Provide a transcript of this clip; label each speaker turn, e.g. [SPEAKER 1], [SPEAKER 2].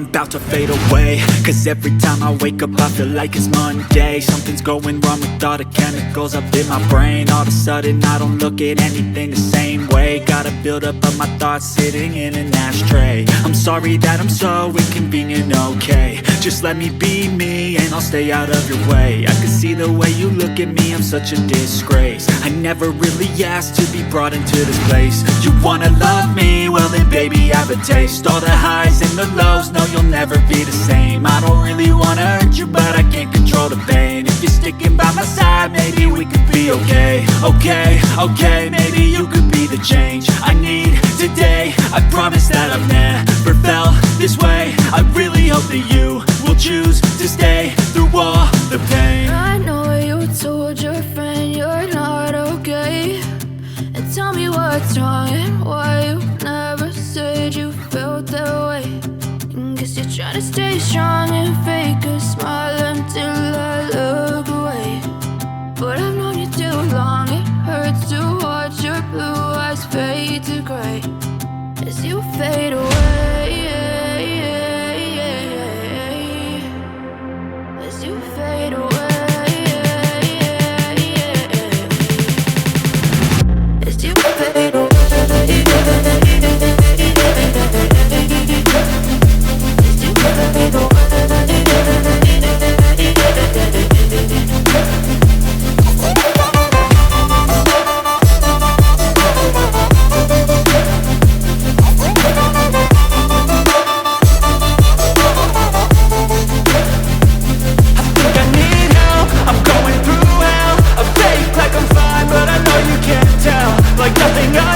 [SPEAKER 1] I'm about to fade away. Cause every time I wake up I feel like it's Monday. Something's going wrong with all the chemicals up in my brain. All of a sudden I don't look at anything the same way. Gotta build up of my thoughts sitting in an ashtray. I'm sorry that I'm so inconvenient, okay. Just let me be me and I'll stay out of your way. I can see the way you look at me, I'm such a disgrace. I never really asked to be brought into this place. You wanna love me? Well then baby have a taste. All the highs and the lows, no you'll never be the same. I don't really wanna hurt you but I can't control the pain. If you're sticking by my side maybe we could be okay. Okay, maybe you could be the change I need today. I promise that I've never felt this way. I really hope that you will choose to stay through all the pain.
[SPEAKER 2] I know you told your friend you're not okay, and tell me what's wrong and why you never said you felt that way. And guess you're trying to stay strong and fake a smile until I look away. But I've known you too long, it hurts to watch your blue eyes fade to gray as you fade away. As you fade away. As you fade away. As you fade away.
[SPEAKER 1] Like nothing else